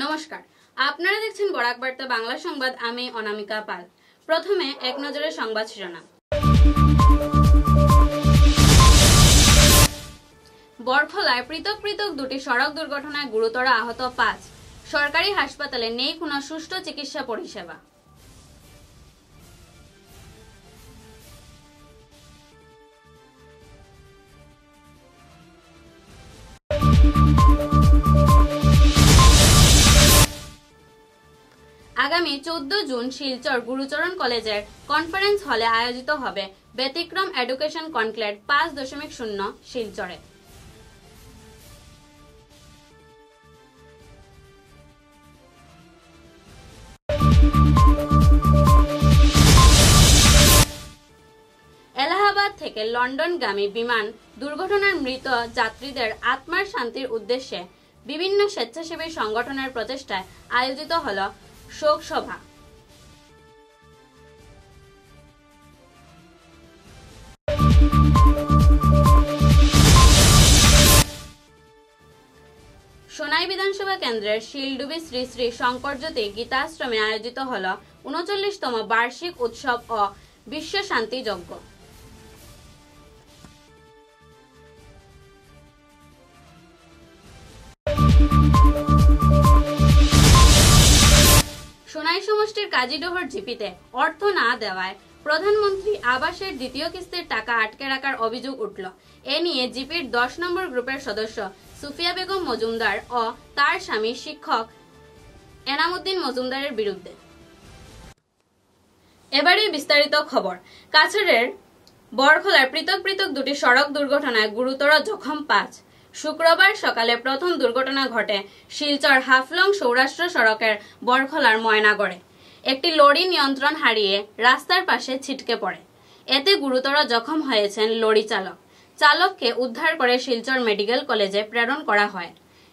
নমস্কার, আপনারা দেখছেন বরাক বার্তা বাংলা সংবাদ। আমি অনামিকা পাল। প্রথমে এক নজরে সংবাদ শিরোনাম। বরখলায় পৃথক পৃথক দুটি সড়ক দুর্ঘটনায় গুরুতর আহত 5। সরকারি হাসপাতালে নেই কোনো সুষ্ঠু চিকিৎসা পরিষেবা। আগামী 14 জুন শিলচর গুরুচরণ কলেজের কনফারেন্স হলে আয়োজিত হবে ব্যতিক্রম এডুকেশন কনক্লেভ 5.0 শিলচরে। এলাহাবাদ থেকে লন্ডনগামী বিমান দুর্ঘটনার মৃত যাত্রীদের আত্মার শান্তির উদ্দেশ্যে বিভিন্ন স্বেচ্ছাসেবী সংগঠনের প্রচেষ্টায় আয়োজিত হল শোক সভা। সোনাই বিধানসভা কেন্দ্রের শিলডুবি শ্রী শ্রী শঙ্করজ্যোতি গীতাশ্রমে আয়োজিত হল 39তম বার্ষিক উৎসব ও বিশ্ব শান্তি যজ্ঞ। সোনাই সমষ্টির কাজীডোহর জিপিতে অর্থ না দেওয়ায় প্রধানমন্ত্রী আবাসের দ্বিতীয় কিস্তির টাকা আটকে রাখার অভিযোগ উঠল। এ নিয়ে জিপির 10 নম্বর গ্রুপের সদস্য সুফিয়া বেগম মজুমদার ও তার স্বামী শিক্ষক এনামুদ্দিন মজুমদারের বিরুদ্ধে। এবারে বিস্তারিত খবর। কাছাড়ের বরখলার পৃথক পৃথক দুটি সড়ক দুর্ঘটনায় গুরুতর জখম 5। শুক্রবার সকালে প্রথম দুর্ঘটনা ঘটে শিলচর হাফলং সৌরাষ্ট্র সড়কের বরখলার ময়নাগড়ে। একটি লরি নিয়ন্ত্রণ হারিয়ে রাস্তার পাশে ছিটকে পড়ে। এতে গুরুতর জখম হয়েছেন লরি চালক। চালককে উদ্ধার করে শিলচর মেডিকেল কলেজে প্রেরণ করা হয়।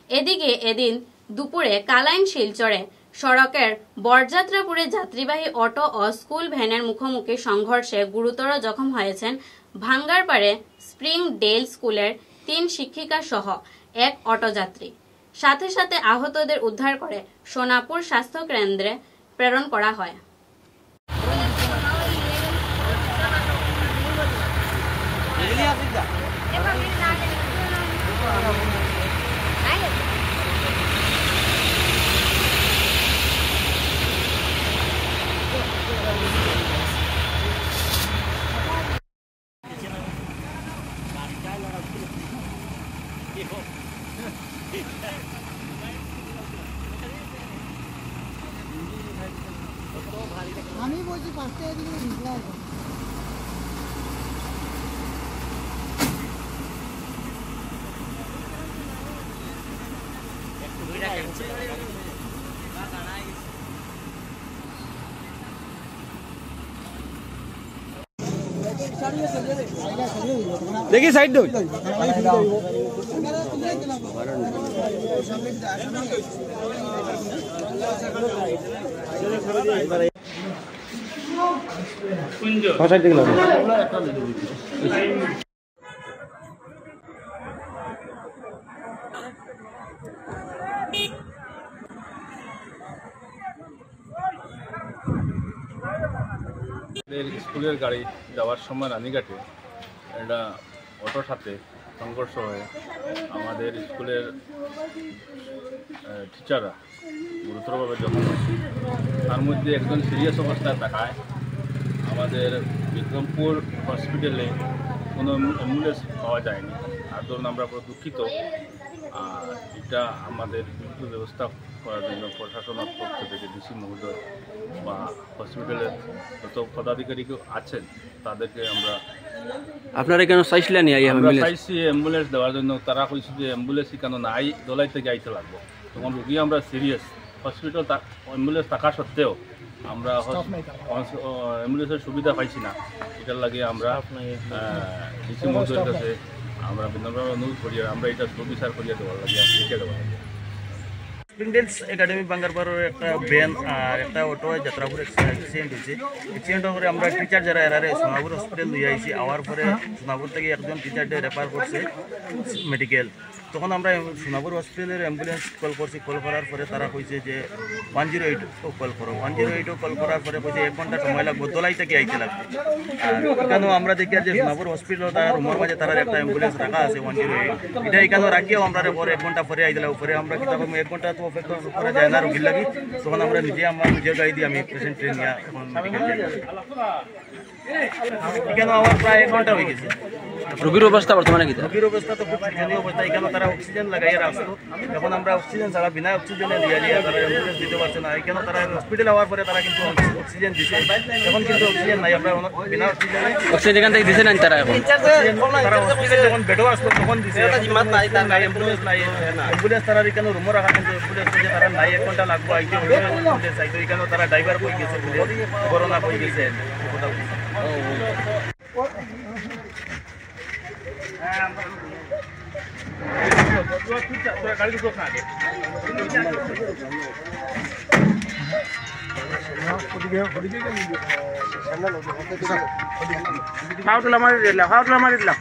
এদিকে এদিন দুপুরে কালাইন শিলচরে সড়কের বরযাত্রাপুরে যাত্রীবাহী অটো ও স্কুল ভ্যানের মুখোমুখি সংঘর্ষে গুরুতর জখম হয়েছেন ভাঙ্গারপাড়ে স্প্রিং ডেল স্কুলের 3 শিক্ষিকা সহ এক অটোযাত্রী। সাথে সাথে আহতদের উদ্ধার করে সোনাপুর স্বাস্থ্য কেন্দ্রে প্রেরণ করা হয়। আমি বলছি 5 টাকা দিয়ে নিলাম। देखिए साइड दो साइड देख लो। স্কুলের গাড়ি যাওয়ার সময় রানীঘাটে একটা অটোর সাথে সংঘর্ষ হয়ে আমাদের স্কুলের টিচাররা গুরুতরভাবে জখম হয়েছে। তার মধ্যে একজন সিরিয়াস অবস্থায় থাকায় আমাদের বিক্রমপুর হসপিটালে কোনো অ্যাম্বুলেন্স পাওয়া যায়নি। আর ধরুন আমরা পুরো দুঃখিত। আর এটা আমাদের বিদ্যুৎ ব্যবস্থা করার জন্য প্রশাসনের পক্ষ থেকে ডিসি মহোদয় বা হসপিটালের যত পদাধিকারী আছেন তাদেরকে আমরা আপনারা কেন চাইছিলেন চাইছি অ্যাম্বুলেন্স দেওয়ার জন্য। তারা কইছে যে অ্যাম্বুলেন্স কেন নাই, দোলাই থেকে আইতে লাগবো। তখন রুগী আমরা সিরিয়াস, হসপিটাল অ্যাম্বুলেন্স থাকা সত্ত্বেও আমরা অ্যাম্বুলেন্সের সুবিধা পাইছি না। এটার লাগে আমরা ডিসি মহোদয়ের কাছে আমরা বিনম্রভাবে অনুরোধ করি আমরা এটা সুবিচার করিয়া দেওয়ার লাগে, লিখে দেওয়ার লাগে। স্প্রিংডেলস একাডেমি বাঙ্গারপাড়ের একটা ভ্যান আর একটা অটো যাত্রাপুর অ্যাক্সিডেন্ট হয়েছে। অ্যাক্সিডেন্টের পরে আমরা টিচার যারা এরারে সোনাপুর হসপিটাল নিয়ে আইছি। আওয়ার পরে সোনাপুর থেকে একজন টিচারদের রেফার করছে মেডিকেল। তখন আমরা সোনাপুর হসপিটালের অ্যাম্বুলেন্স কল করছি, কল করার পরে তারা কইছে যে 108 কল করো। 108 কল করার পরে কইছে 1 ঘন্টা সময় লাগবে, দোলাই থেকে আইতে লাগবে। আর এখানেও আমরা দেখি যে সোনাপুর হসপিটাল তার রুমের মাঝে তার একটা অ্যাম্বুলেন্স রাখা আছে 108, এটা এখানে রাখিও আমরা পরে 1 ঘন্টা পরে আইতে লাগবে। পরে আমরা কিতাব 1 ঘন্টা তো অপেক্ষা করা যায় না রোগীর লাগি, তখন আমরা নিজের গাড়ি দিয়ে আমি পেশেন্ট ট্রেন নিয়ে এখন মেডিকেল যাই। এখানে আমার প্রায় 1 ঘন্টা হয়ে গেছে। রোগীর অবস্থা বর্তমানে কি? রোগীর অবস্থা তো খুব শোচনীয় অবস্থা। এখানে তারা অক্সিজেন লাগাইয়া রাখতো, এখন আমরা অক্সিজেন ছাড়া বিনা অক্সিজেনে দিয়ে তারা অ্যাম্বুলেন্স দিতে পারছে না। এখানে তারা হসপিটাল হওয়ার পরে তারা কিন্তু অক্সিজেন দিচ্ছে, এখন কিন্তু অক্সিজেন নাই। আমরা বিনা অক্সিজেনে অক্সিজেন এখান থেকে দিছে না তারা এখন? তারা হসপিটাল যখন বেডও আসলো তখন দিচ্ছে, অ্যাম্বুলেন্স নাই। অ্যাম্বুলেন্স তারা এখানে রুমও রাখা, কিন্তু অ্যাম্বুলেন্স তারা নাই। 1 ঘন্টা লাগবো আইতে অ্যাম্বুলেন্স আইতো। এখানে তারা ড্রাইভার বই গেছে, করোনা বই গেছে। ফাউটলা মারি দিলা, ফাউটলা মারি দিলা।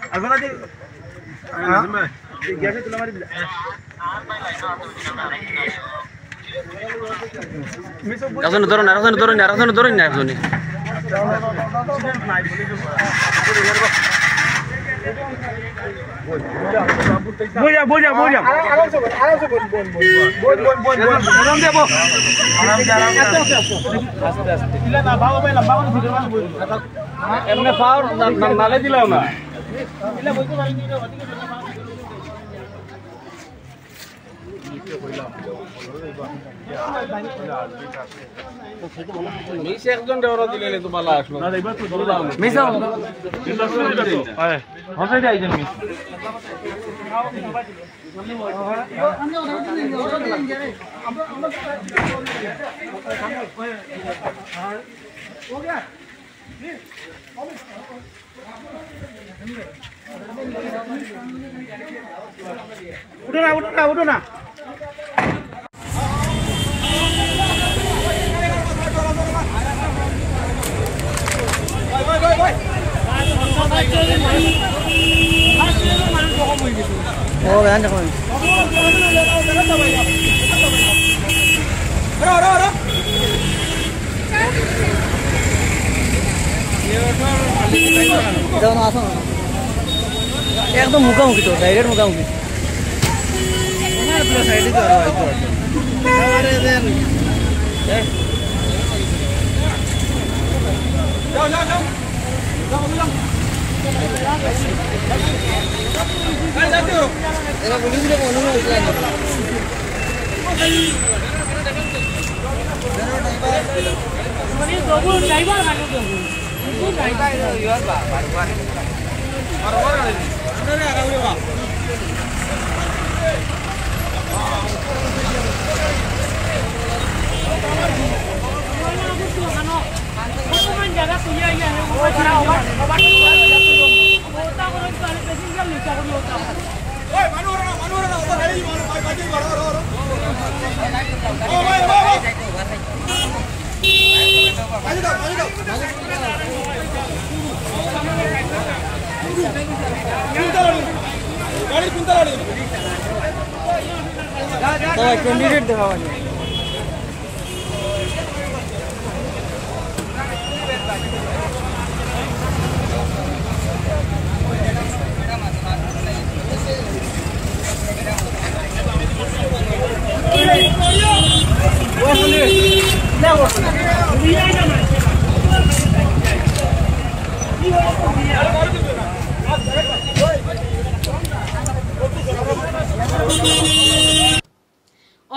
রাজন ধরুন না, রাজন ধরুন না, রাজন ধরুন না একজনই। बोलिया बोलिया बोलिया आराम से बोल देबो आराम से आस्ते आस्ते दिला ना भागो भाई लंबा को फिर बोल एमने पावर नाले दिलाओ ना दिला बोलते भाई नहीं अधिक মিস একজন দেওরা দিলে তো ভালো আসলো না। এবার তো দৌড় দাও মিস আও আয় হসে যাইছেন মিস हो गया उठो ना उठो ना उठो ना Oh, ganyan ko. Ito na aso. Ekdom মুখামুখি তো, ডাইরেক্ট মুখামুখি। আমার পুরো সাইডে তো আর হয়তো। আরে দেন। যাও যাও যাও। যাও যাও। এরা পুলিশ রে কোন না উঠলাই না মানে দবু ড্রাইভার মানে দবু ড্রাইভার ইয়ার বারবার বারবার আরে আগাউরে বা বর্তমান জায়গা তুই আইয়া হে ও ছাড়া ওভার होता और सारे पैसेंजर नीचे को होता है ओए मानो रे उधर है मानो भाई बाजी मारो ओ भाई बाजी दो गाड़ी पिंता लाड़ी तो कैंडिडेट दिखावा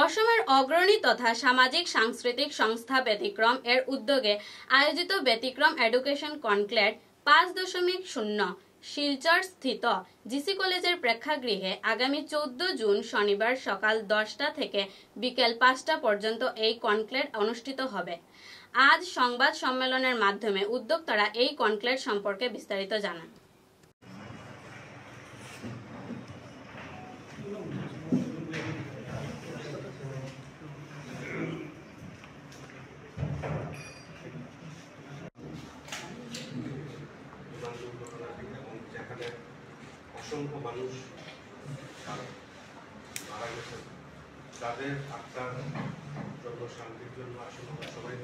অসমের অগ্রণী তথা সামাজিক সাংস্কৃতিক সংস্থা ব্যতিক্রম এর উদ্যোগে আয়োজিত ব্যতিক্রম এডুকেশন কনক্লেভ 5.0 শিলচর স্থিত জিসি কলেজের প্রেক্ষাগৃহে আগামী 14 জুন শনিবার সকাল 10টা থেকে বিকেল 5টা পর্যন্ত এই কনক্লেভ অনুষ্ঠিত হবে। আজ সংবাদ সম্মেলনের মাধ্যমে উদ্যোক্তারা এই কনক্লেভ সম্পর্কে বিস্তারিত জানান। অসংখ্য মানুষ তাদের আত্মার জন্য শান্তির জন্য আসলে আমরা সবাই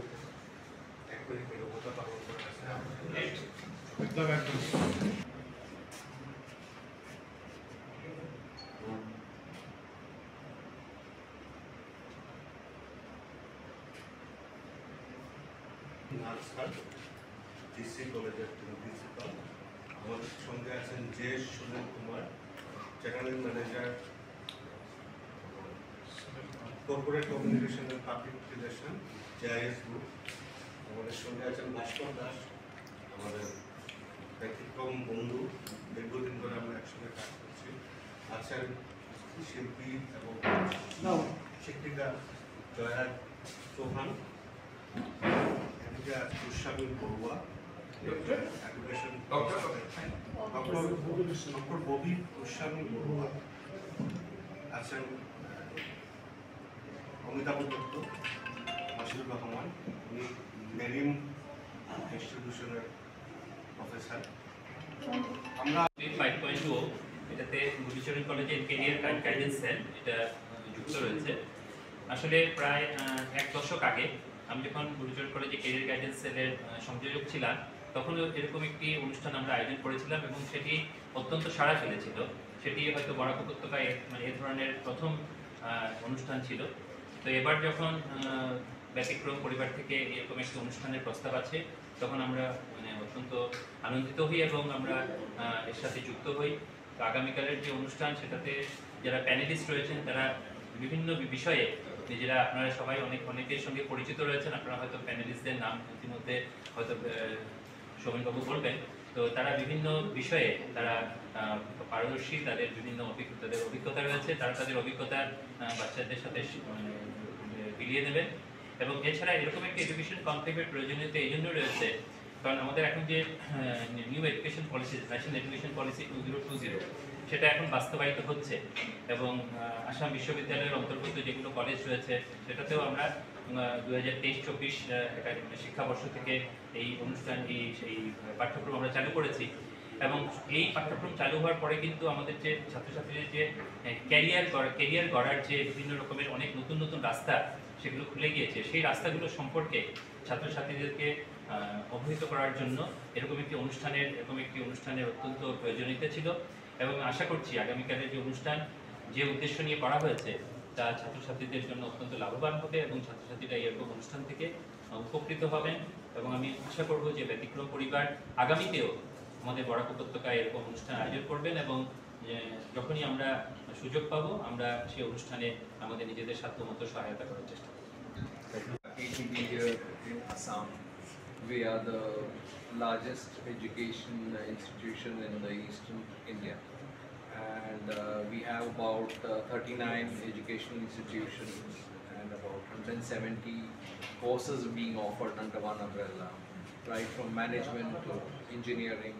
এক মিনিট নিরবতা পালন করে আছে। ডিসি কলেজের প্রিন্সিপাল, আমাদের সঙ্গে আছেন J Sunil Kumar, channel manager, corporate communication and public relation, JIS group. আমাদের সঙ্গে আছেন ভাস্কর দাস, আমাদের ব্যতিক্রম বন্ধু, দীর্ঘদিন ধরে আমরা একসঙ্গে কাজ করছি। আছেন শিল্পী এবং শিক্ষিকা জয়া চৌহান, গোস্বামী বড়ুয়া, এডুকেশন ডক্টর ববি গোস্বামী বড়ুয়া, আছেন অমিতাভ দত্ত, মাসিদুর রহমান, উনি মেরিন ইনস্টিটিউশনের প্রফেসর। আমরা 5.0 এটাতে বুদ্ধিচরণ কলেজের কেরিয়ার গাইডেন্স সেল এটা যুক্ত রয়েছে। আসলে প্রায় 1 দশক আগে আমি যখন বুদ্ধিচরণ কলেজে কেরিয়ার গাইডেন্স সেলের সংযোজক ছিলাম, তখনও এরকম একটি অনুষ্ঠান আমরা আয়োজন করেছিলাম এবং সেটি অত্যন্ত সাড়া ফেলেছিল। সেটি হয়তো বরাক উপত্যকায় মানে এ ধরনের প্রথম অনুষ্ঠান ছিল। তো এবার যখন ব্যতিক্রম পরিবার থেকে এরকম একটি অনুষ্ঠানের প্রস্তাব আছে, তখন আমরা মানে অত্যন্ত আনন্দিত হই এবং আমরা এর সাথে যুক্ত হই। তো আগামীকালের যে অনুষ্ঠান, সেটাতে যারা প্যানেলিস্ট রয়েছেন তারা বিভিন্ন বিষয়ে নিজেরা, আপনারা সবাই অনেকের সঙ্গে পরিচিত রয়েছেন, আপনারা হয়তো প্যানেলিস্টদের নাম ইতিমধ্যে হয়তো সৌমেনবাবু বলবেন। তো তারা বিভিন্ন বিষয়ে তারা পারদর্শী, তাদের বিভিন্ন অভিজ্ঞতা রয়েছে, তারা তাদের অভিজ্ঞতা বাচ্চাদের সাথে বিলিয়ে দেবেন। এবং এছাড়া এরকম একটি এডুকেশন কনক্লেভের প্রয়োজনীয়তা এই জন্য রয়েছে, কারণ আমাদের এখন যে new education policy, national education policy 2020, সেটা এখন বাস্তবায়িত হচ্ছে এবং আসাম বিশ্ববিদ্যালয়ের অন্তর্গত যেগুলো কলেজ রয়েছে সেটাতেও আমরা 2023-24 শিক্ষাবর্ষ থেকে এই অনুষ্ঠান, এই পাঠ্যক্রম আমরা চালু করেছি। এবং এই পাঠ্যক্রম চালু হওয়ার পরে কিন্তু আমাদের যে ছাত্রছাত্রীদের যে ক্যারিয়ার গড়ার যে বিভিন্ন রকমের অনেক নতুন নতুন রাস্তা সেগুলো খুলে গিয়েছে, সেই রাস্তাগুলো সম্পর্কে ছাত্রছাত্রীদেরকে অবহিত করার জন্য এরকম একটি অনুষ্ঠানের অত্যন্ত প্রয়োজনীয়তা ছিল। এবং আশা করছি আগামীকালের যে অনুষ্ঠান, যে উদ্দেশ্য নিয়ে করা হয়েছে, তা ছাত্রছাত্রীদের জন্য অত্যন্ত লাভবান হবে এবং ছাত্রছাত্রীরা এরকম অনুষ্ঠান থেকে উপকৃত হবেন। এবং আমি আশা করব যে ব্যতিক্রম পরিবার আগামীতেও আমাদের বরাক উপত্যকায় এরকম অনুষ্ঠান আয়োজন করবেন এবং যখনই আমরা সুযোগ পাবো আমরা সেই অনুষ্ঠানে আমাদের নিজেদের সাধ্যমতো সহায়তা করার চেষ্টা করব। We are the largest education institution in the eastern India, and we have about 39 educational institutions and about 170 courses being offered under one umbrella, right from management to engineering,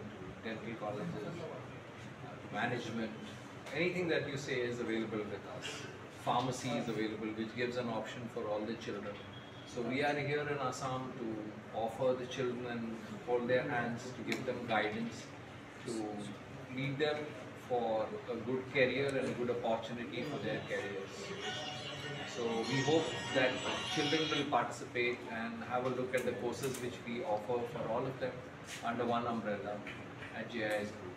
dental colleges, management, anything that you say is available with us. Pharmacy is available, which gives an option for all the children. So we are here in Assam to offer the children and hold their hands, to give them guidance, to lead them for a good career and a good opportunity for their careers. So we hope that children will participate and have a look at the courses which we offer for all of them under one umbrella at JIS Group.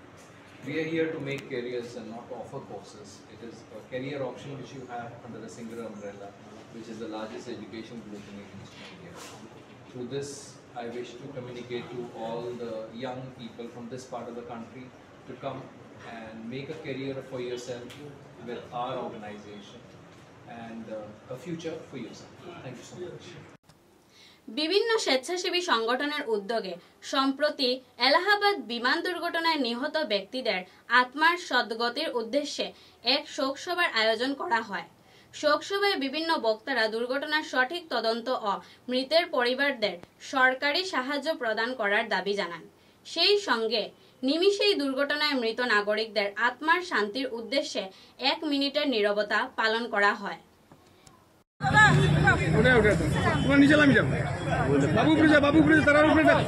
We are here to make careers and not offer courses. It is a career option which you have under the single umbrella, which is the largest education group in Eastern India. Through this, I wish to communicate to all the young people from this part of the country to come and make a career for yourself with our organization and a future for yourself. Thank you so much. বিভিন্ন স্বেচ্ছাসেবী সংগঠনের উদ্যোগে সম্প্রতি এলাহাবাদ বিমান দুর্ঘটনায় নিহত ব্যক্তিদের আত্মার সদ্গতির উদ্দেশ্যে এক শোকসভার আয়োজন করা হয়। শোকসভায় বিভিন্ন বক্তারা দুর্ঘটনার সঠিক তদন্ত ও মৃতের পরিবারদের সরকারি সাহায্য প্রদান করার দাবি জানান। সেই সঙ্গে নিমিষেই দুর্ঘটনায় মৃত নাগরিকদের আত্মার শান্তির উদ্দেশ্যে 1 মিনিটের নীরবতা পালন করা হয়। নিচে নামি যাও, বাবুপুরে তারা উপরে যাও।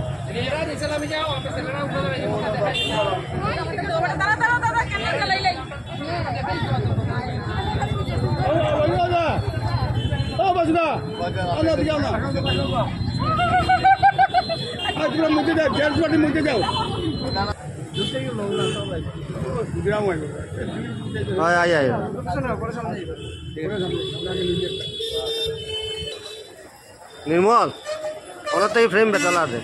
দাদা না আল্লাহ যাও না আজ তোমরা মুখে যাও জেলস পার্টি মুখে যাও निर्मल और तो फ्रेम बेतला दे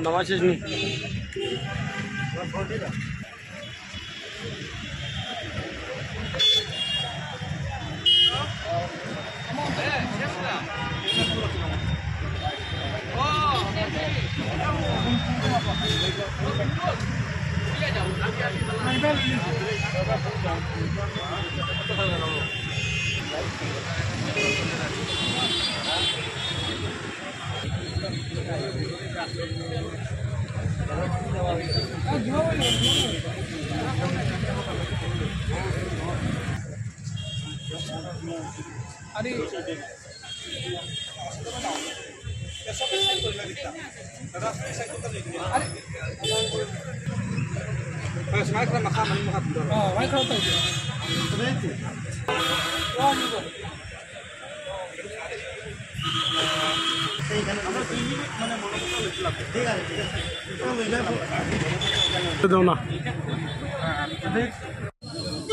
नमाज नहीं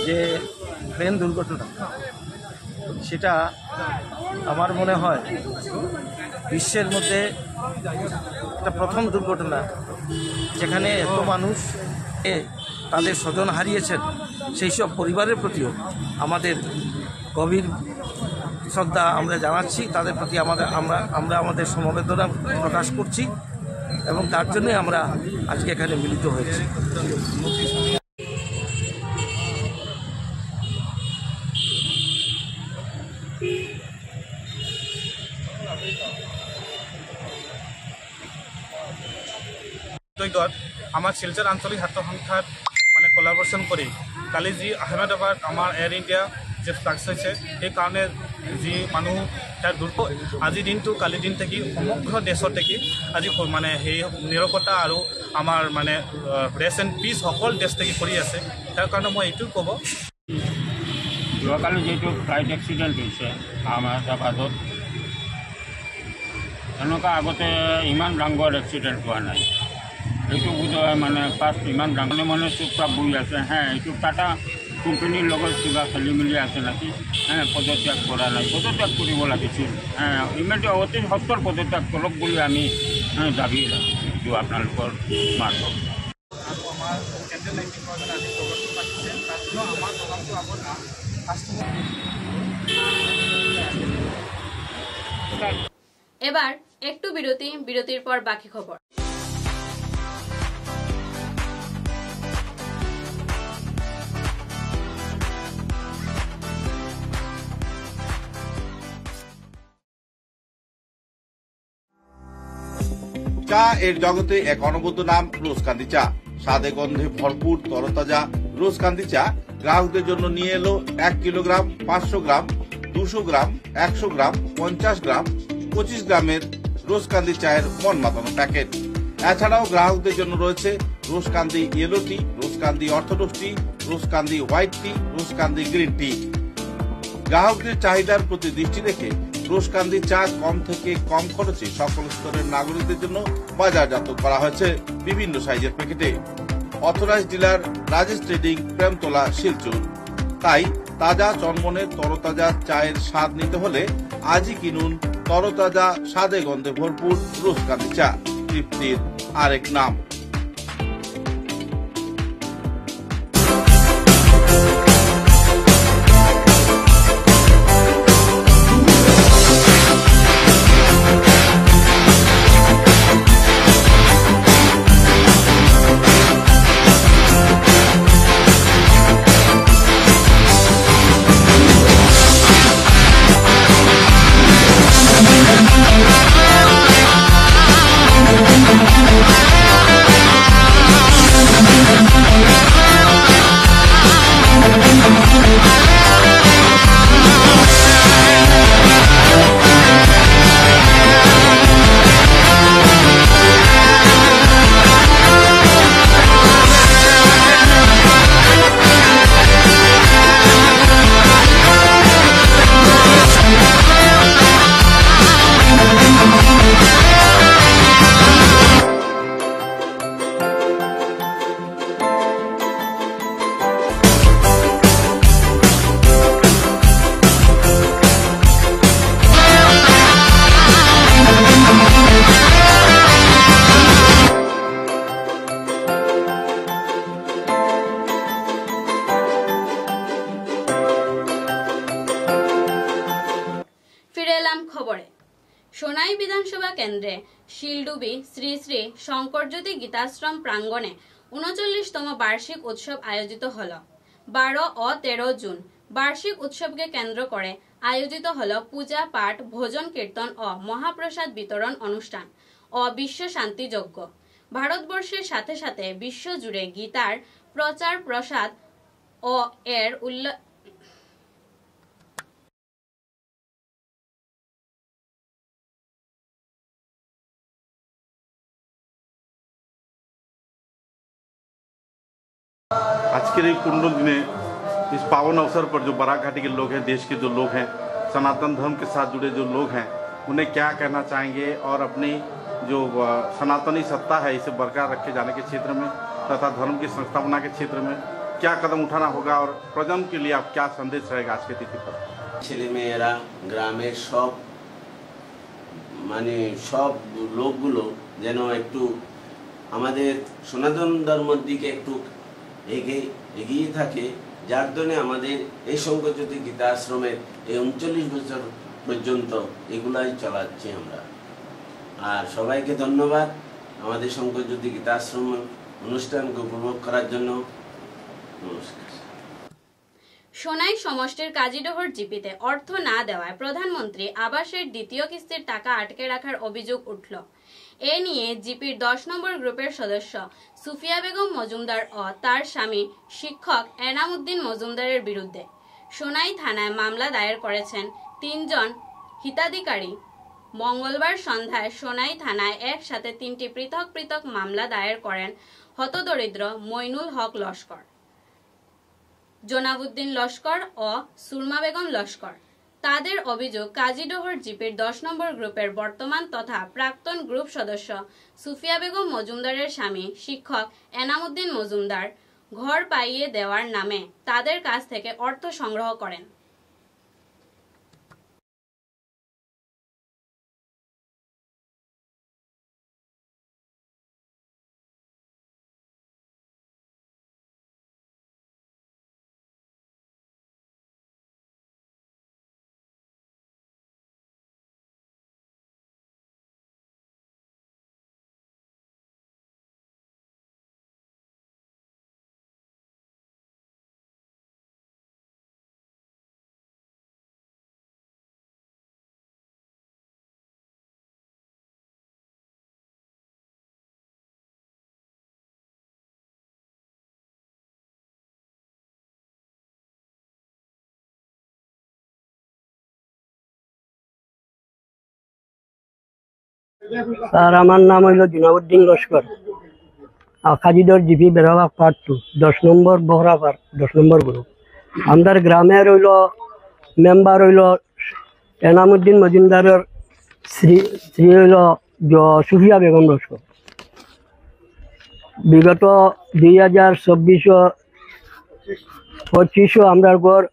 যে ট্রেন দুর্ঘটনা সেটা আমার মনে হয় বিশ্বের মধ্যে একটা প্রথম দুর্ঘটনা যেখানে এত মানুষ তাদের স্বজন হারিয়েছেন সেই সব পরিবারের প্রতিও আমাদের গভীর শ্রদ্ধা আমরা জানাচ্ছি তাদের প্রতি আমরা আমাদের সমবেদনা প্রকাশ করছি এবং তার জন্যই আমরা আজকে এখানে মিলিত হয়েছি আমার শিলচর আঞ্চলিক ছাত্র সংস্থাত মানে কোলাবরেশন করে কালি যি আহমেদাবাদ আমার এয়ার ইন্ডিয়া যে ফ্লাক্স হয়েছে সেই কারণে যি মানুষ তার আজি দিনটো কালি দিন থেকে সমগ্র দেশত থেকে আজি মানে সেই নিরাপত্তা আর আমার মানে রেস এন্ড পিস সকল দেশ থেকে করে আছে তার কারণে মই এইটো ক'ব যোৱাকালি যিটো ফ্লাইট এক্সিডেণ্ট হৈছে আহমেদাবাদত এনেকুৱা আগতে ইমান ডাঙৰ এক্সিডেণ্ট হোৱা নাই এইটো বোধহয় মানে ফাৰ্ষ্ট ইমান ডাঙৰ মানে চুপচাপ বহি আছে এইটো টাটা কোম্পানীৰ লগত কিবা খেলি মেলি আছে নেকি পদত্যাগ কৰা নাই পদত্যাগ কৰিব লাগিছিল অতি সত্তৰ পদত্যাগ কৰক বুলি আমি দাবী ৰাখিছোঁ আপোনালোকৰ মাৰ্ফত এবার একটু বিরতির পর বাকি খবর। চা এর জগতে এক অনবদ্য নাম রোজকান্দি চা। স্বাদে গন্ধে ভরপুর তরতাজা রোজকান্দি চা গ্রাহকদের জন্য নিয়ে এলো 1 কিলোগ্রাম, 500 গ্রাম, 200 গ্রাম, 100 গ্রাম, 50 গ্রাম, 25 গ্রামের রোজকান্দি চায়ের মন মাতানো প্যাকেট। এছাড়াও গ্রাহকদের জন্য রয়েছে রোজকান্দি ইয়েলো টি, রোজকান্দি অর্থোডক্স টি, রোজকান্দি হোয়াইট টি, রোজকান্দি গ্রিন টি। গ্রাহকদের চাহিদার প্রতি দৃষ্টি রেখে রোজকান্দি চা কম থেকে কম খরচে সকল স্তরের নাগরিকদের জন্য বাজারজাত করা হয়েছে বিভিন্ন সাইজের প্যাকেটে। Authorised dealer Rajesh trading, Premtala, Silchar. তাই তাজা চনমনে তরতাজা চায়ের স্বাদ নিতে হলে আজই কিনুন তরতাজা স্বাদে গন্ধে ভরপুর রোজকান্দি চা, তৃপ্তির আরেক নাম। সোনাই বিধানসভা কেন্দ্রে শিলডুবি শ্রী শ্রী শঙ্করজ্যোতি গীতাশ্রম প্রাঙ্গণে ৩৯তম বার্ষিক উৎসব আয়োজিত হল। 12 ও 13 জুন বার্ষিক উৎসবকে কেন্দ্র করে আয়োজিত হল পূজা পাঠ, ভোজন কীর্তন ও মহাপ্রসাদ বিতরণ অনুষ্ঠান ও বিশ্ব শান্তি যজ্ঞ। ভারতবর্ষের সাথে সাথে বিশ্ব জুড়ে গীতার প্রচার প্রসার ও এর आज के पूर्ण दिने इस पावन अवसर पर जो बराघाटी के लोग हैं, देश के जो लोग हैं, सनातन धर्म के साथ जुड़े जो लोग हैं, उन्हें क्या कहना चाहेंगे और अपनी जो सनातनी सत्ता है इसे बरकरार रखे जाने के क्षेत्र में तथा धर्म की संस्थापना के क्षेत्र में क्या कदम उठाना होगा और प्रजन्म के लिए आप क्या संदेश रहेगा आज के तिथि पर? ছেলেমেয়েরা গ্রামের সব সব লোকগুলো যেন একটু আমাদের সনাতন ধর্মের দিকে একটু এগিয়ে থাকে, যার জন্য আমাদের এই শঙ্করজ্যোতি গীতা আশ্রমের এই ৩৯ বছর পর্যন্ত এগুলাই চালাচ্ছি আমরা। আর সবাইকে ধন্যবাদ আমাদের শঙ্করজ্যোতি গীতা আশ্রম অনুষ্ঠানকে উপভোগ করার জন্য। নমস্কার। সোনাই সমষ্টির কাজীডোহর জিপিতে অর্থ না দেওয়ায় প্রধানমন্ত্রী আবাসের দ্বিতীয় কিস্তির টাকা আটকে রাখার অভিযোগ উঠল। এ নিয়ে জিপির 10 নম্বর গ্রুপের সদস্য সুফিয়া বেগম মজুমদার ও তার স্বামী শিক্ষক এনাম উদ্দিন মজুমদারের বিরুদ্ধে সোনাই থানায় মামলা দায়ের করেছেন 3 জন হিতাধিকারী। মঙ্গলবার সন্ধ্যায় সোনাই থানায় একসাথে 3টি পৃথক পৃথক মামলা দায়ের করেন হতদরিদ্র মইনুল হক লস্কর, জনাবুদ্দিন লস্কর ও সুরমা বেগম লস্কর। তাদের অভিযোগ, কাজীডোহর জিপির 10 নম্বর গ্রুপের বর্তমান তথা প্রাক্তন গ্রুপ সদস্য সুফিয়া বেগম মজুমদারের স্বামী শিক্ষক এনাম উদ্দিন মজুমদার ঘর পাইয়ে দেওয়ার নামে তাদের কাছ থেকে অর্থ সংগ্রহ করেন। স্যার, আমার নাম হইল জনাবুদ্দিন লস্কর, কাজীডোহর জিপি বেড়াবাগ পার্ট 2, 10 নম্বর বহরাপাড়, 10 নম্বর গ্রুপ। আমাদের গ্রামের হইল মেম্বার হইল এনাম উদ্দিন মজুমদারের শ্রী হইল সুফিয়া বেগম লস্কর। বিগত 2024-25 আমরা গড়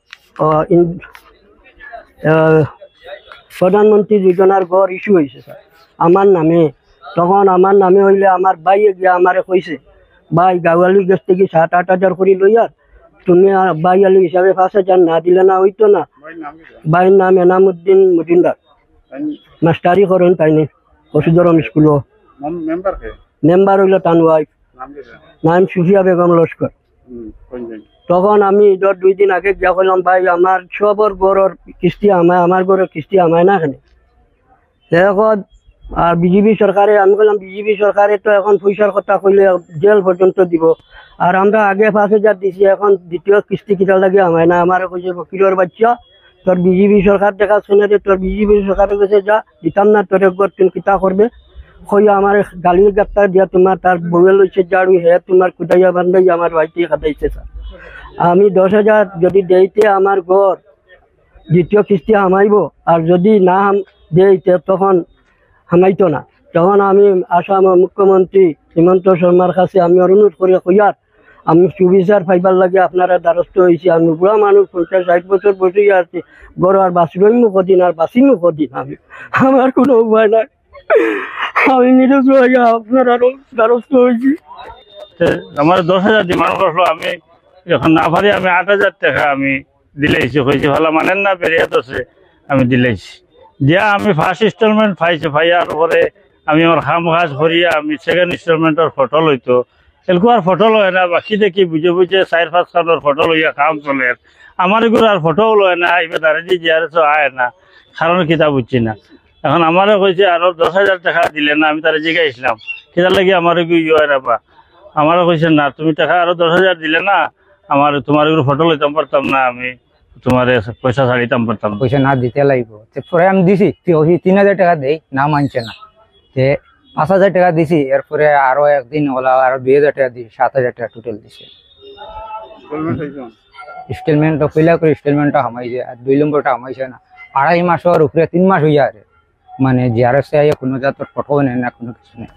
প্রধানমন্ত্রী যোজনার গড় ইস্যু হয়েছে স্যার আমার নামে। তখন আমার নামে হইলে আমার ভাইয়ে গিয়ে আমারে কইছে, ভাই গাওয়ালির কাছ থেকে 7-8 হাজার করে লইয়ার, তুমি ভাইয়ালি হিসাবে 5 হাজার না দিলে না হইতো না। ভাইয়ের নাম এনাম উদ্দিন মজুমদার, মাস্টারি করেন তাইনি বসুধরম স্কুল। মেম্বার হইল তান ওয়াইফ, নাম সুফিয়া বেগম লস্কর। তখন আমি 2 দিন আগে গিয়া কইলাম, ভাই আমার সবর গড়ের কিস্তি আমায়, আমার গড়ের কিস্তি আমায় না এখানে এখন। আর বিজেপি সরকারে আমি বললাম, বিজেপি সরকারে তো এখন পয়সার কথা কইলে জেল পর্যন্ত দিব। আর আমরা আগে 5 হাজার দিছি, এখন দ্বিতীয় কিস্তি কিটা লাগে আমায় না। আমার কইছে ফকিরের বাচ্চা, তোর বিজেপি সরকার দেখা শুনে যে তোর বিজেপি সরকারের কাছে যা, দিতাম না তোর একবার তুমি কিতা করবে। কইয়া আমার গালির গাত্তা দিয়া তোমার তার বউয়ে লইছে ঝাড়ু, হে তোমার কুটাইয়া বান্ধাই আমার ভাইটি খাটাইছে স্যার। আমি 10 হাজার যদি দেইতে আমার ঘর দ্বিতীয় কিস্তি হামাইব, আর যদি না দেইতে তখন হামাইতো না। তখন আমি আসাম মুখ্যমন্ত্রী হিমন্ত শর্মার কাছে আমি অনুরোধ করি, কইয়ার আমি সুবিচার পাইবার লাগে আপনারা দ্বারস্থ হয়েছি। আমি বুড়া মানুষ, 50-60 বছর বসে আছি, গড় আর বাঁচবই কদিন আর বাঁচিমু কদিন, আমি আমার কোনো উপায় নাই। আমি নিজে আপনার আরো দ্বারস্থ হয়েছি। আমার 10 হাজার ডিমান্ড করলো, আমি যখন না পারি আমি 8 হাজার টাকা আমি দিলেছি। হয়েছে ভালো মানেন না, বেরিয়ে দোষে আমি দিলেছি। দিয়া আমি ফার্স্ট ইনস্টলমেন্ট পাইছি, পাইয়ার পরে আমি আমার কাম কাজ করিয়া আমি সেকেন্ড ইনস্টলমেন্টের ফটো লইতো, এরকম আর ফটো লয় না, বাকি দেখি বুঝে বুঝে 4-5 খানোর ফটো লইয়া কাম চলে। আমার এগুলো আর ফটোও লয় না, এবার দাঁড়িয়ে জিয়ারেসও আয় না, কারণ কিতা বুঝছি না। এখন আমারও কইছে আরো 10,000 টাকা দিলে না, আমি তারা জিগাইছিলাম কিতার লাগে আমার ইয়ে না বা, আমারও কইছে না তুমি টাকা আরো 10,000 দিলে না, আমার তোমার এগুলো ফটো লইতাম পারতাম না, আমি তোমার পয়সা ছাড়িতাম পারতাম, পয়সা না দিতে লাগবো। পরে আমি দিছি 3,000 টাকা দেই না, মানছে না, 5,000 টাকা দিছি। এরপরে আরো একদিন হলো আরো 2,000 টাকা দিছি, 7,000 টাকা টোটাল দিছে। ইনস্টলমেন্ট পয়লা করে ইনস্টলমেন্টটা হামাইছে, আর 2 নম্বরটা হামাইছে না। 2.5 মাসের উপরে 3 মাস হইয়া আরে, মানে জিআরএস এ কোনো জাতের ফটো নেই না, কোনো কিছু নেই।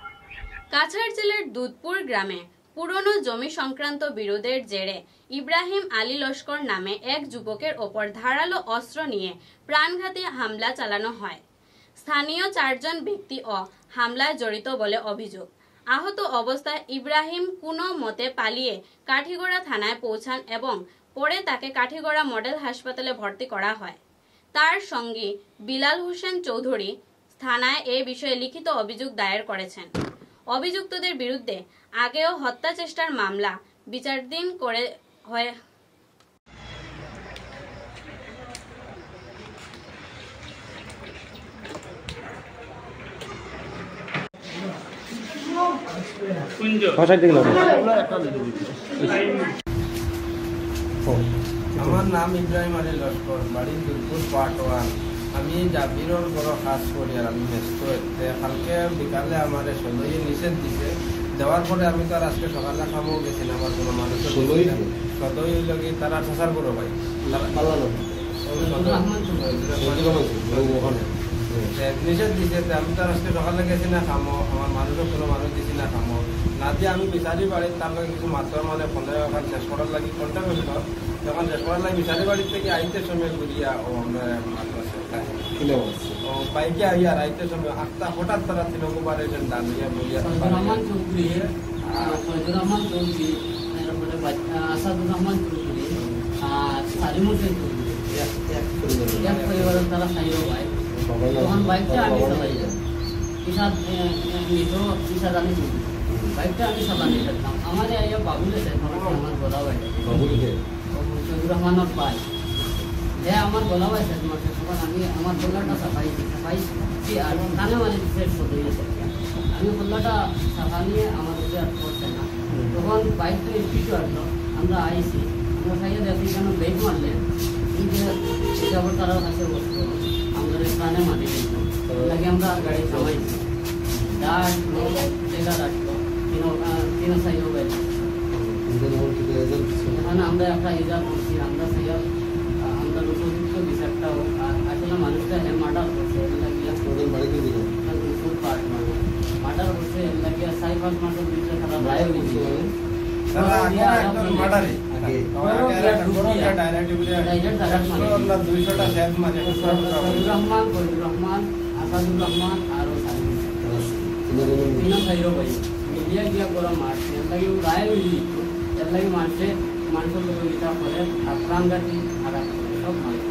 কাছাড় জেলার দুধপুর গ্রামে পুরনো জমি সংক্রান্ত বিরোধের জেরে ইব্রাহিম আলী লস্কর নামে এক যুবকের ওপর ধারালো অস্ত্র নিয়ে প্রাণঘাতী হামলা চালানো হয়। স্থানীয় 4 জন ব্যক্তি হামলায় জড়িত বলে অভিযোগ। আহত অবস্থায় ইব্রাহিম কোনো মতে পালিয়ে কাঠিগড়া থানায় পৌঁছান এবং পরে তাকে কাঠিগড়া মডেল হাসপাতালে ভর্তি করা হয়। তার সঙ্গী বিলাল হোসেন চৌধুরী থানায় এ বিষয়ে লিখিত অভিযোগ দায়ের করেছেন। অভিযুক্তদের বিরুদ্ধে আগেও হত্যা চেষ্টার মামলা বিচারাধীন করে হয়। আমার নাম ইব্রাহিম আলী লস্কর, বাড়ি দুধপুর পার্ট 1। আমি জাবিরর বড় কাজ করি আর আমি ব্যস্ত। কালকে বিকালে আমার সদয় নিষেধ দিছে, দেওয়ার পরে আমি তো আর আজকে সকালে খাবো গেছি না, আমার কোনো মানুষের সদয় লগে তারা ঠাসার করো ভাই নিষেধ দিছে। আমি তো আজকে সকালে গেছি না খামো, আমার মানুষের কোনো মানুষ দিছি না খামো না দিয়ে আমি বিচারি বাড়ি তার লগে কিছু মাত্র মানে 15 ওখান শেষ করার লাগে ঘন্টা বেশি যখন শেষ করার লাগে বিচারি বাড়ির থেকে আইতে সময় ঘুরিয়া বাইকে আইয়া আইতে সময় আটটা হঠাৎ তারা তিনকুমারে দাঁড়িয়ে বলিয়া আসাদুর রহমান চৌধুরী আর সালিমুল চৌধুরী এক পরিবারের তারা খাইও ভাই। তখন বাইকটা আমি চালাই ইসাদ আমি বাইকটা আমি চালানি যেতাম। আমার আইয়া বাবুলে যেতাম, আমার গলা ভাই চৌধুর রহমানের ভাই আমার গলা ভাই তখন আমি আমার গলাটা সাফাইছি আর কানে মানে আমি গলাটা সাফা নিয়ে আমার উপরে আর পড়ছে না। তখন বাইকটা স্পিডও আসলো, আমরা আইসি, আমরা খাইয়ে দেখি কেন ব্রেক মারলেন আবার তারা কাছে বসতো, আমাদের প্রাণে মারি লাগে আমরা গাড়ি থামাইছি। আসলো জায়গা আসলো তিন সাইড এখানে আমরা একটা ইজার করছি, আমরা আমরা উপযুক্ত বিচারটা আসলে মানুষটা মার্ডার করছে মার্ডার করছে এর লাগিয়া 4-5 মাসের ভিতরে খারাপ রায় হয়েছে। রহমান আসাদুর রহমান আর মিডিয়া গিয়া করা মারছে এর লাগে রায় হয়েছে, এর লাগে মারছে মানুষের লোক এটা করে আর প্রাণঘাতী খারাপ সব মানুষ।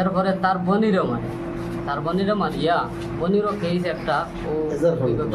এরপরে তার বনিরও মারিয়া বনিরও কেস একটা ও বিগত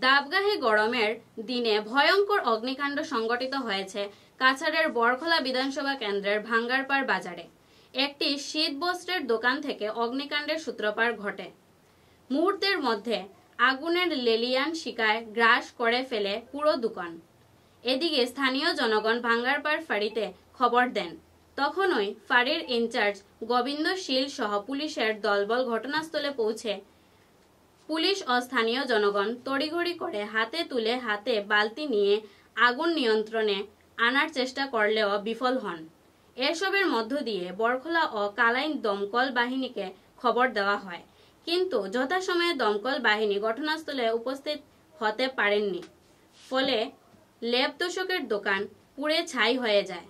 দাবগাহে গরমের দিনে ভয়ঙ্কর অগ্নিকাণ্ড সংঘটিত হয়েছে কাছাড়ের বরখোলা বিধানসভা কেন্দ্রের ভাঙ্গারপাড় বাজারে। একটি শীত বস্ত্রের দোকান থেকে অগ্নিকাণ্ডের সূত্রপাত ঘটে। মুহূর্তের মধ্যে আগুনের লেলিয়ান শিকায় গ্রাস করে ফেলে পুরো দোকান। এদিকে স্থানীয় জনগণ ভাঙ্গারপাড় ফাঁড়িতে খবর দেন। তখনই ফাঁড়ির ইনচার্জ গোবিন্দ শীল সহ পুলিশের দলবল ঘটনাস্থলে পৌঁছে পুলিশ ও স্থানীয় জনগণ তড়িঘড়ি করে হাতে বালতি নিয়ে আগুন নিয়ন্ত্রণে আনার চেষ্টা করলেও বিফল হন। এসবের মধ্য দিয়ে বরখোলা ও কালাইন দমকল বাহিনীকে খবর দেওয়া হয়, কিন্তু যথাসময়ে দমকল বাহিনী ঘটনাস্থলে উপস্থিত হতে পারেননি। ফলে লেপ তোষকের দোকান পুড়ে ছাই হয়ে যায়।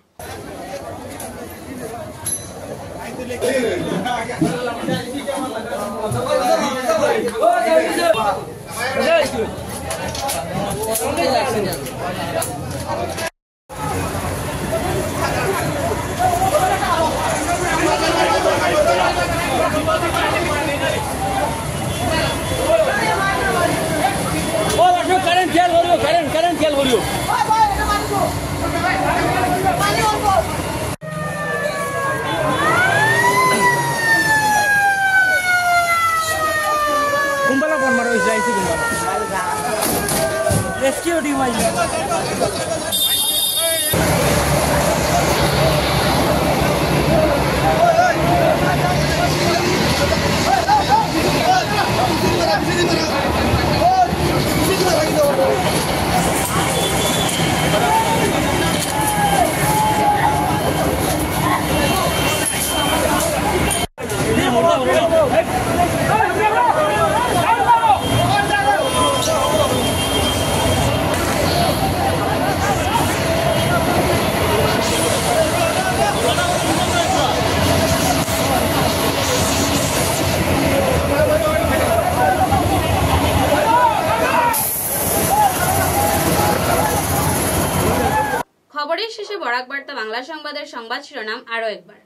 Rescue team आई খবরের শেষে বরাক বার্তা বাংলা সংবাদের সংবাদ শিরোনাম আরো একবার।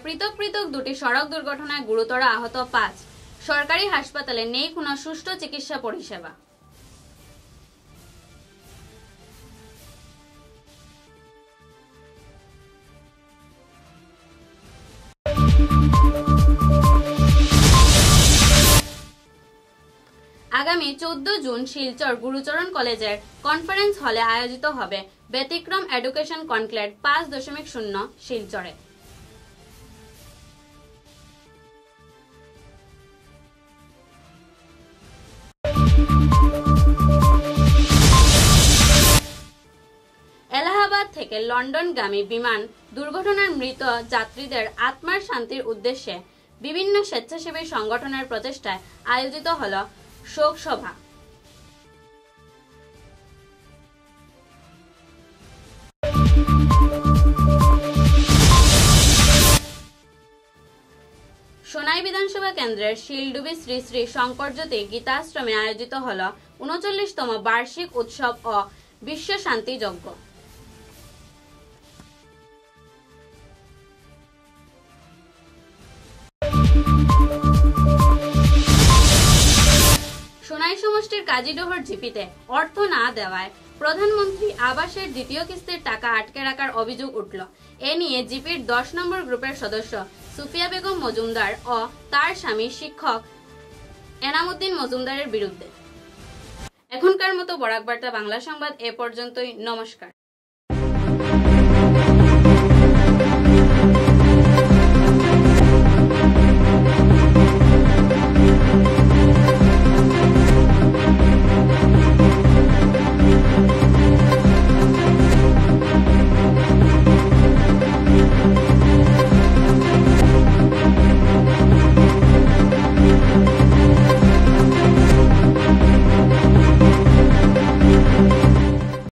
পৃথক পৃথক দুটি সড়ক দুর্ঘটনায় গুরুতর আহত 5। সরকারি হাসপাতালে নেই কোনো সুষ্ঠু চিকিৎসা পরিষেবা। আগামী 14 জুন শিলচর গুরুচরণ কলেজের কনফারেন্স হলে আয়োজিত হবে ব্যতিক্রম এডুকেশন কনক্লেভ 5.0 শিলচরে। এলাহাবাদ থেকে লন্ডনগামী বিমান দুর্ঘটনার মৃত যাত্রীদের আত্মার শান্তির উদ্দেশ্যে বিভিন্ন স্বেচ্ছাসেবী সংগঠনের প্রচেষ্টায় আয়োজিত হল শোক সভা। সোনাই বিধানসভা কেন্দ্রের শিলডুবি শ্রী শ্রী শঙ্করজ্যোতি গীতাশ্রমে আয়োজিত হল 39তম বার্ষিক উৎসব ও বিশ্ব শান্তি যজ্ঞ। সোনাই সমষ্টির কাজীডোহর জিপিতে অর্থ না দেওয়ায় প্রধানমন্ত্রী আবাসের দ্বিতীয় কিস্তির টাকা আটকে রাখার অভিযোগ উঠল। এ নিয়ে জিপির 10 নম্বর গ্রুপের সদস্য সুফিয়া বেগম মজুমদার ও তার স্বামী শিক্ষক এনামুদ্দিন মজুমদারের বিরুদ্ধে। এখনকার মতো বরাক বার্তা বাংলা সংবাদ এ পর্যন্তই। নমস্কার।